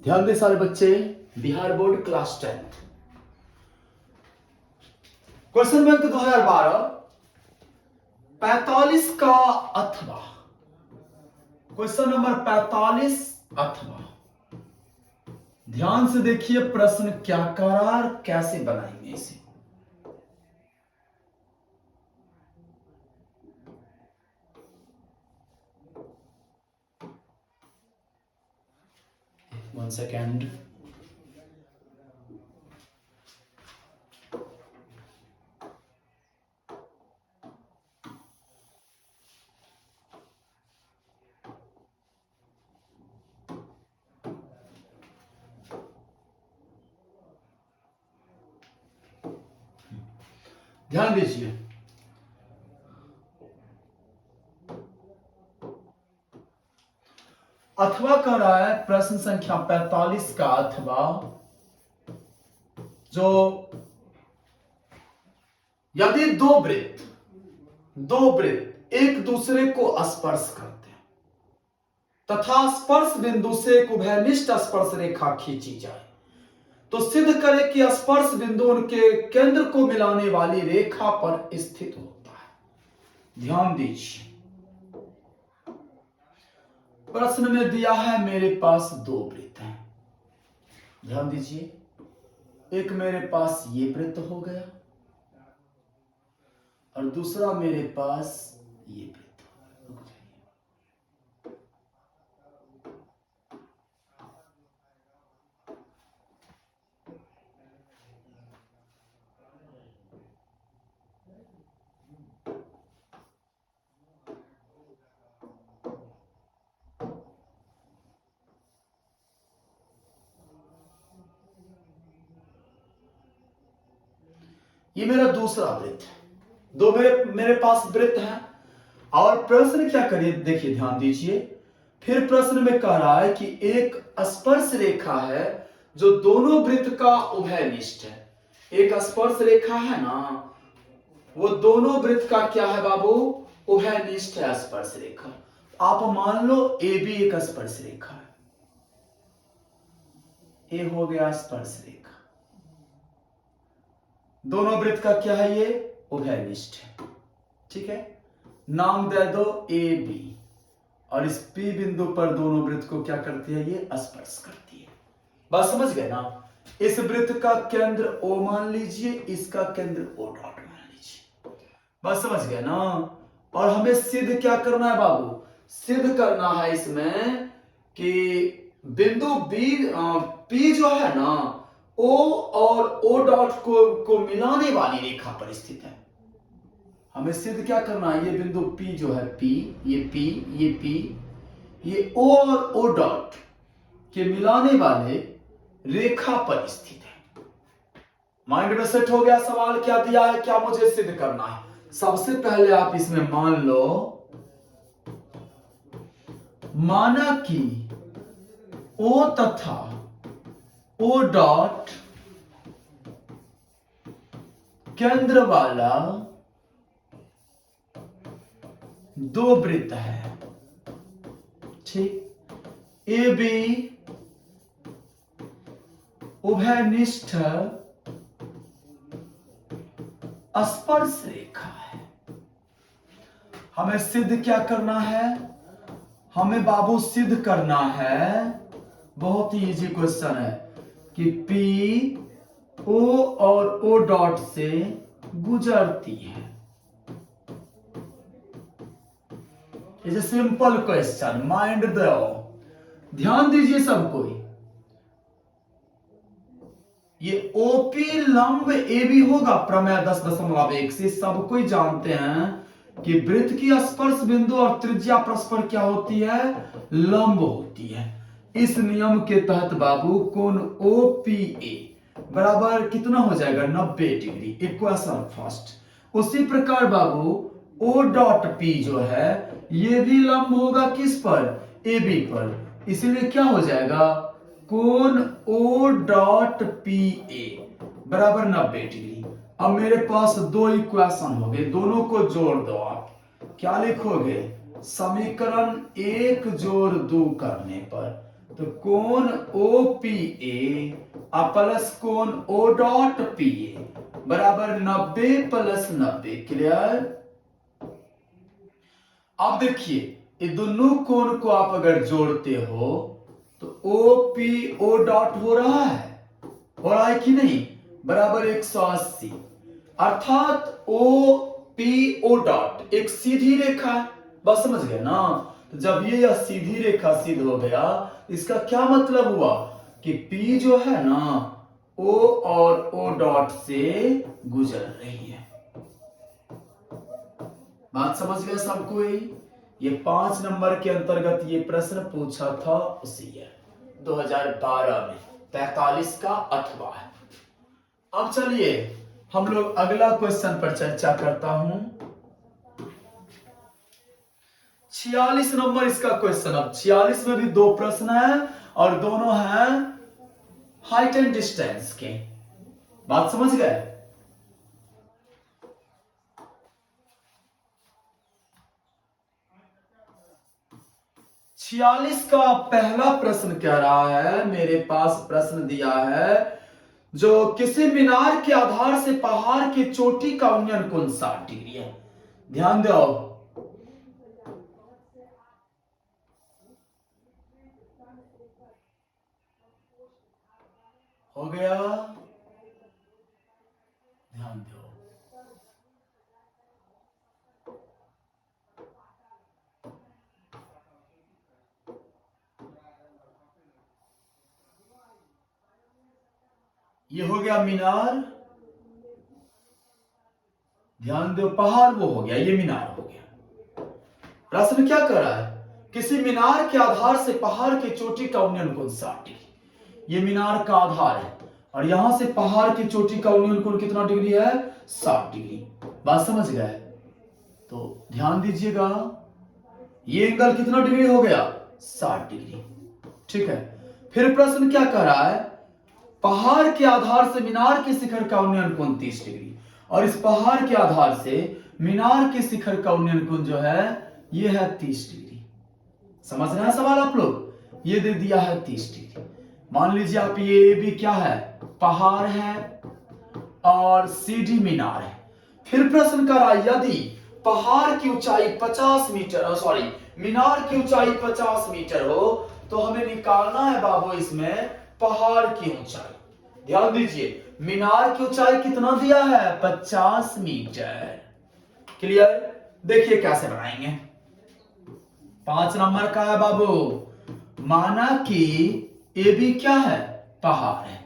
ध्यान दे सारे बच्चे, Bihar board class 10 question bank 2012 45 का अथवा, क्वेश्चन नंबर 45 अथवा। ध्यान से देखिए प्रश्न क्या करार कैसे बनाएंगे इसे। One second. ध्यान दीजिए, अथवा कर रहा है प्रश्न संख्या 45 का अथवा, जो यदि दो वृत्त एक दूसरे को स्पर्श करते हैं तथा स्पर्श बिंदु से एक उभयनिष्ठ स्पर्श रेखा खींची जाए तो सिद्ध करें कि स्पर्श बिंदु उनके केंद्र को मिलाने वाली रेखा पर स्थित होता है। ध्यान दीजिए, प्रश्न में दिया है मेरे पास दो वृत्त हैं। ध्यान दीजिए, एक मेरे पास ये वृत्त हो गया और दूसरा मेरे पास ये वृत्त। रुक जाइए, ये मेरा दूसरा वृत्त है। दो मेरे पास वृत्त हैं और प्रश्न क्या करिए, देखिए ध्यान दीजिए। फिर प्रश्न में कह रहा है कि एक स्पर्श रेखा है जो दोनों वृत्त का उभयनिष्ठ है। एक स्पर्श रेखा है ना, वो दोनों वृत्त का क्या है बाबू, उभयनिष्ठ है स्पर्श रेखा। आप मान लो ए भी एक स्पर्श रेखा है, ए हो गया स्पर्श रेखा, दोनों वृत्त का क्या है, ये उभयनिष्ठ है। ठीक है, नाम दे दो ए बी, और इस पी बिंदु पर दोनों वृत्त को क्या करती है, ये स्पर्श करती है। बात समझ गए ना। इस वृत्त का केंद्र ओ मान लीजिए, इसका केंद्र ओ डॉट मान लीजिए। बात समझ गए ना। और हमें सिद्ध क्या करना है बाबू, सिद्ध करना है इसमें कि बिंदु बी पी जो है ना, ओ और ओ डॉट को मिलाने वाली रेखा पर स्थित है। हमें सिद्ध क्या करना है, ये बिंदु P जो है, P, ये P, ये P, ये O और O डॉट के मिलाने वाले रेखा पर स्थित है। माइंड में सेट हो गया। सवाल क्या दिया है, क्या मुझे सिद्ध करना है। सबसे पहले आप इसमें मान लो, माना कि O तथा O डॉट केंद्र वाला दो वृत्त है। ठीक, ए बी उभयनिष्ठ स्पर्श रेखा है। हमें सिद्ध क्या करना है, हमें बाबू सिद्ध करना है, बहुत ही इजी क्वेश्चन है, कि पी ओ और ओ डॉट से गुजरती है। Is a simple question, mind दो, ध्यान दीजिए सब कोई। ये ओपी लंब ए बी होगा प्रमेय 10.1 से। सब कोई जानते हैं कि वृत्त की स्पर्श बिंदु और त्रिज्या परस्पर क्या होती है, लंब होती है। इस नियम के तहत बाबू कोण OPA बराबर कितना हो जाएगा, 90 डिग्री। Equation first. उसी प्रकार बाबू O डॉट P जो है, ये भी लंब होगा किस पर, AB पर। इसलिए क्या हो जाएगा, कोण O डॉट PA बराबर 90 डिग्री। अब मेरे पास दो इक्वेशन हो गए, दोनों को जोड़ दो। आप क्या लिखोगे, समीकरण 1 जोड़ 2 करने पर तो कोण ओ पी ए प्लस कोण ओ डॉट पी ए बराबर 90 प्लस 90। क्लियर। अब देखिए ये दोनों कोण को आप अगर जोड़ते हो तो ओ पी ओ डॉट हो रहा है कि नहीं, बराबर 180। अर्थात ओ पी ओ डॉट एक सीधी रेखा है। बस समझ गए ना। तो जब ये सीधी रेखा सिद्ध हो गया, इसका क्या मतलब हुआ कि P जो है ना O और O डॉट से गुजर रही है। बात समझ गए सब कोई। ये 5 नंबर के अंतर्गत ये प्रश्न पूछा था उसी ईयर 2012 में, 45 का 8वां है। अब चलिए हम लोग अगला क्वेश्चन पर चर्चा करता हूं। 46 नंबर इसका क्वेश्चन। अब 46 में भी 2 प्रश्न है और दोनों हैं हाइट एंड डिस्टेंस के। बात समझ गए। छियालीस का पहला प्रश्न कह रहा है, मेरे पास प्रश्न दिया है, जो किसी मीनार के आधार से पहाड़ की चोटी का उन्नयन कोण 60 डिग्री है। ध्यान दो। हो गया, ध्यान दो। ये हो गया मीनार, ध्यान दो। पहाड़ वो हो गया, ये मीनार हो गया। प्रश्न क्या कर रहा है, किसी मीनार के आधार से पहाड़ की चोटी का उन्नयन कोण 60 डिग्री। ये मीनार का आधार है और यहां से पहाड़ की चोटी का उन्नयन कोण कितना डिग्री है, 60 डिग्री। बात समझ गए। तो ध्यान दीजिएगा, ये एंगल कितना डिग्री हो गया, 60 डिग्री। ठीक है। फिर प्रश्न क्या कर रहा है, पहाड़ के आधार से मीनार के शिखर का उन्नयन कोण 30 डिग्री और इस पहाड़ के आधार से मीनार के शिखर का उन्नयन कोण जो है ये है 30 डिग्री। समझ रहे हैं सवाल आप लोग। ये दे दिया है 30 डिग्री। मान लीजिए आप ये भी क्या है, पहाड़ है और सीधी मीनार है। फिर प्रश्न करा, यदि पहाड़ की ऊंचाई 50 मीटर, सॉरी मीनार की ऊंचाई 50 मीटर हो तो हमें निकालना है बाबू इसमें पहाड़ की ऊंचाई। ध्यान दीजिए, मीनार की ऊंचाई कितना दिया है, 50 मीटर। क्लियर। देखिए कैसे बनाएंगे। 5 नंबर का है बाबू। माना कि ए बी क्या है, पहाड़ है।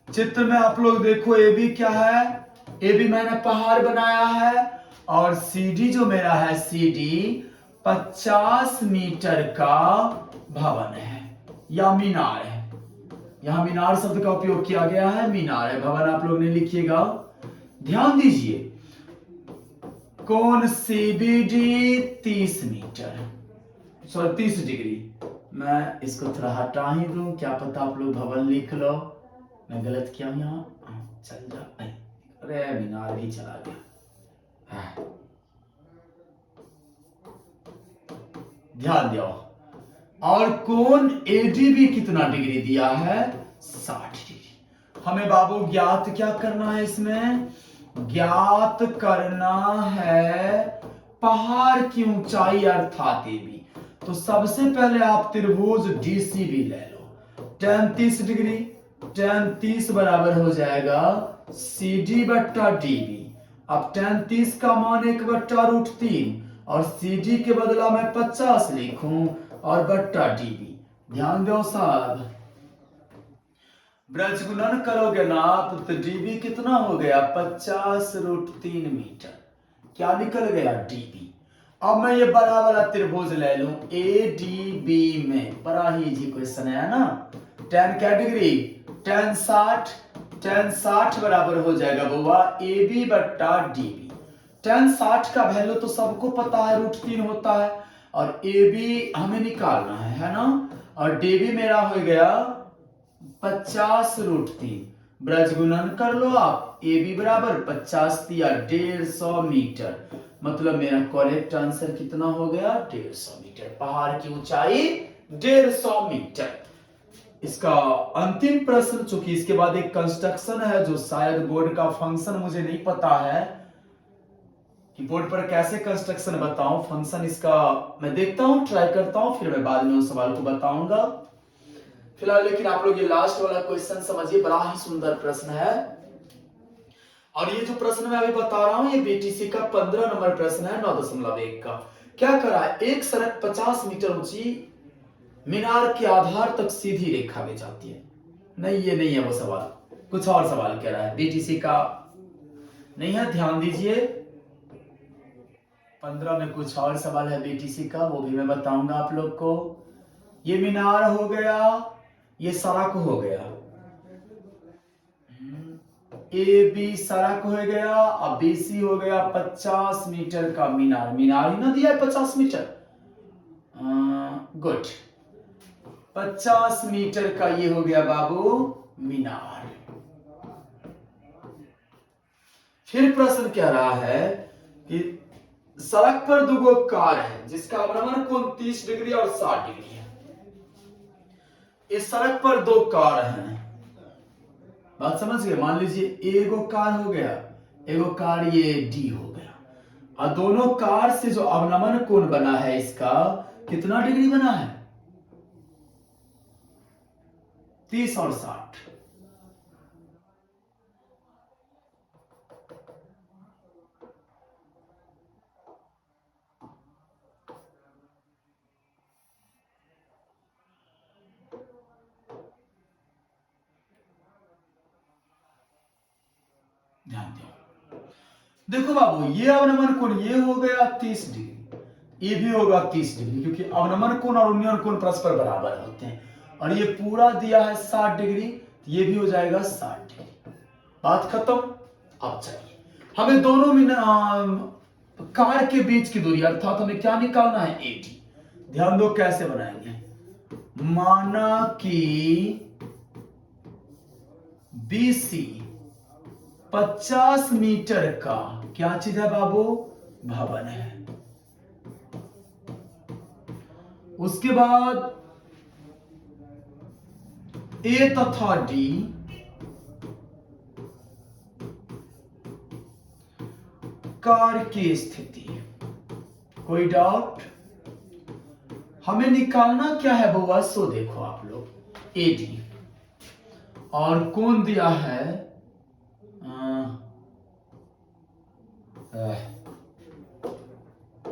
चित्र में आप लोग देखो, ए बी क्या है, ए बी मैंने पहाड़ बनाया है और सी डी जो मेरा है, सी डी 50 मीटर का भवन है या मीनार है। यहां मीनार शब्द का उपयोग किया गया है, मीनार है, भवन आप लोग ने लिखिएगा। ध्यान दीजिए, कोण सीबीडी 30 मीटर, सॉरी 30 डिग्री। मैं इसको थोड़ा हटा ही दूं, क्या पता आप लोग भवन लिख लो। मैं गलत किया हूं यहाँ, चल जा। अरे मीनार भी चला गया। ध्यान दो। और कोण एडीबी कितना डिग्री दिया है, 60 डिग्री। हमें बाबू ज्ञात क्या करना है, इसमें ज्ञात करना है पहाड़ की ऊंचाई अर्थात एबी। तो सबसे पहले आप त्रिभुज डीसीबी ले लो। tan 30 डिग्री, tan 30 बराबर हो जाएगा CD बट्टा डीबी। अब tan 30 का मान 1/√3 और CD के बदला में 50 लिखूं और बट्टा डीबी। ध्यान दो साहब, ब्रज गुणन करोगे ना तो डीबी कितना हो गया, 50√3 मीटर। क्या निकल गया, डीबी। अब मैं ये बड़ा वाला त्रिभुज ले लूं ए डी बी में, बड़ा ही इजी क्वेश्चन है ना। tan क्या डिग्री, tan 60 बराबर हो जाएगा बुआ ए बी बट्टा डीबी। tan 60 का वैल्यू तो सबको पता है, √3 होता है और ए बी हमें निकालना है ना। और डीबी मेरा हो गया 50√3। ब्रज गुणन कर लो आप, ए बी बराबर 50 दिया 150 मीटर। मतलब मेरा करेक्ट आंसर कितना हो गया, 150 मीटर। पहाड़ की ऊंचाई 150 मीटर। इसका अंतिम प्रश्न, चूंकि इसके बाद एक कंस्ट्रक्शन है जो शायद बोर्ड का फंक्शन मुझे नहीं पता है कि बोर्ड पर कैसे कंस्ट्रक्शन बताऊं, फंक्शन इसका मैं देखता हूं, ट्राई करता हूं, फिर मैं बाद में उस सवाल को बताऊंगा। फिलहाल लेकिन आप लोग ये लास्ट वाला क्वेश्चन समझिए, बड़ा ही सुंदर प्रश्न है। और ये जो प्रश्न मैं अभी बता रहा हूं ये बीटीसी का 15 नंबर प्रश्न है 9.1 का। क्या करा है, एक सड़क 50 मीटर ऊंची मीनार के आधार तक सीधी रेखा में जाती है। नहीं, ये नहीं है वो सवाल, कुछ और सवाल कह रहा है, बीटीसी का नहीं है, ध्यान दीजिए। 15 में कुछ और सवाल है बीटीसी का, वो भी मैं बताऊंगा आप लोग को। ये मीनार हो गया, ये सड़क हो गया, ए बी सड़क हो गया, अब बीसी हो गया 50 मीटर का मीनार। मीनार ही ना दिया है 50 मीटर, गुड। 50 मीटर का ये हो गया बाबू मीनार। फिर प्रश्न कह रहा है कि सड़क पर दो कार है जिसका अवनमन कोण 30 डिग्री और 60 डिग्री है। इस सड़क पर दो कार हैं, बात समझ गए। मान लीजिए एगो कार हो गया, एगो कार ये डी हो गया, और दोनों कार से जो अवनमन कोण बना है इसका कितना डिग्री बना है, 30 और 60। ध्यान दो, देखो बाबू, ये अवनमन कोण ये हो गया 30 डिग्री, ये भी होगा 30 डिग्री, क्योंकि अवनमन कोण और उन्नयन कोण परस्पर बराबर होते हैं। और ये पूरा दिया है 60 डिग्री, ये भी हो जाएगा 60 डिग्री। बात खत्म। अब चलिए हमें दोनों में कार के बीच की दूरी अर्थात हमें क्या निकालना है, एटी। ध्यान दो कैसे बनाएंगे, माना कि बीसी 50 मीटर का क्या चीज है बाबू, भवन है। उसके बाद ए तथा डी कार की स्थिति, कोई डाउट। हमें निकालना क्या है बउआ, सो देखो आप लोग, एडी और कौन दिया है,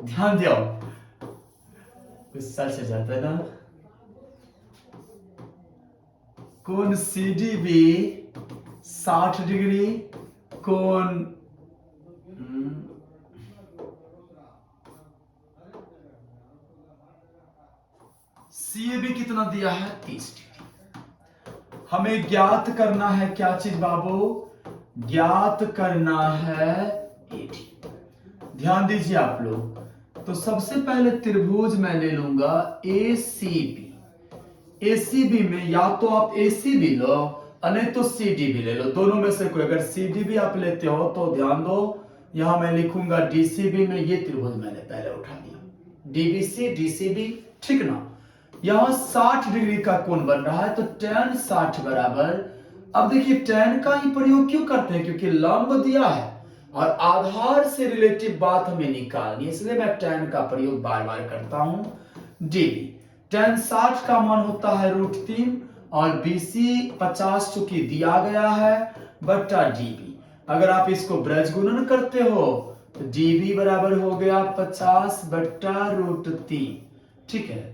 ध्यान दियो, कुछ सच हो जाता है ना। कौन सी डी बी 60 डिग्री, कौन सी बी कितना दिया है, 30 डिग्री। हमें ज्ञात करना है क्या चीज बाबू, ज्ञात करना है एडी। ध्यान दीजिए आप लोग, तो सबसे पहले त्रिभुज मैं ले लूंगा एसीबी। एसीबी में या तो आप एसीबी लो और नहीं तो सीडीबी ले लो, दोनों में से कोई। अगर सीडीबी आप लेते हो तो ध्यान दो, यहां मैं लिखूंगा डीसीबी में, ये त्रिभुज मैंने पहले उठा दिया, डीबीसी डीसीबी, ठीक ना। यहां 60 डिग्री का कोण बन रहा है, तो tan 60 बराबर, अब देखिए tan का ही प्रयोग क्यों करते हैं, क्योंकि लंब दिया है और आधार से रिलेटिव बात हमें निकालनी है, इसलिए मैं tan का प्रयोग बार बार करता हूं। डीबी tan 60 का मान होता है √3 और BC 50 चूंकि दिया गया है बट्टा डीबी। अगर आप इसको ब्रज गुणन करते हो तो डीबी बराबर हो गया 50 बट्टा √3, ठीक है।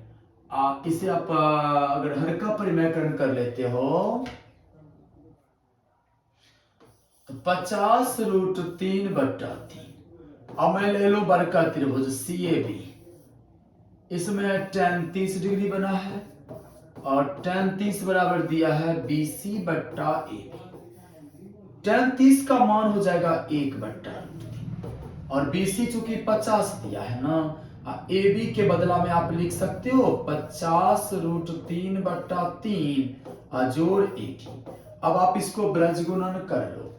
इसे आप अगर हर का परिमेयकरण कर लेते हो तो 50 √3 बट्टा 3। अब मैं ले लो वर्ग का त्रिभुज CAB, इसमें tan 30 डिग्री बना है और tan 30 बराबर दिया है BC बट्टा AB। tan 30 का मान हो जाएगा 1 बट्टा और BC चूंकि 50 दिया है ना, AB के बदला में आप लिख सकते हो 50 √3 बट्टा 3 जोड़ 80। अब आप इसको ब्रज गुणन कर लो,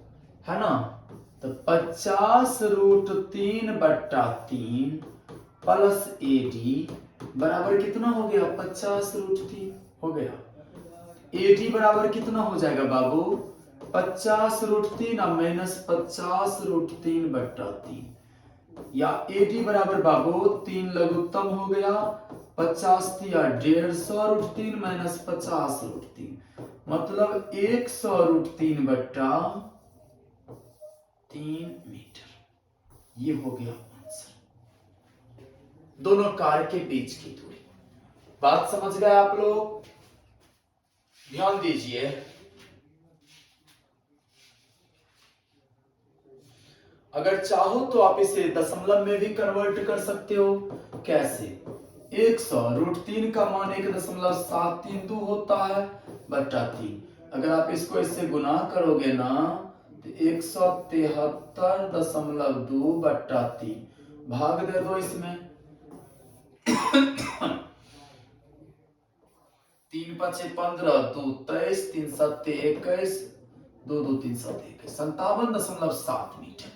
है ना, तो 50 √3 बट्टा 3 प्लस AD बराबर कितना हो गया, 50 √3 हो गया। AD बराबर कितना हो जाएगा बाबू 50√3 और -50√3/3 या AD बराबर बाबू 3 लघुत्तम हो गया 50 या 150√3 -50√3 मतलब 100√3/3 मीटर। ये हो गया आंसर, दोनों कार के बीच की दूरी। बात समझ गए आप लोग? ध्यान दीजिए, अगर चाहो तो आप इसे दशमलव में भी कन्वर्ट कर सकते हो। कैसे? 100√3 का मान 1.732 होता है बटा 3। अगर आप इसको इससे गुना करोगे ना तो 173.2/3 भाग दे दो इसमें 3 5 15 2 23 3 7 21 2 2 3 7 21 57.7 मीटर।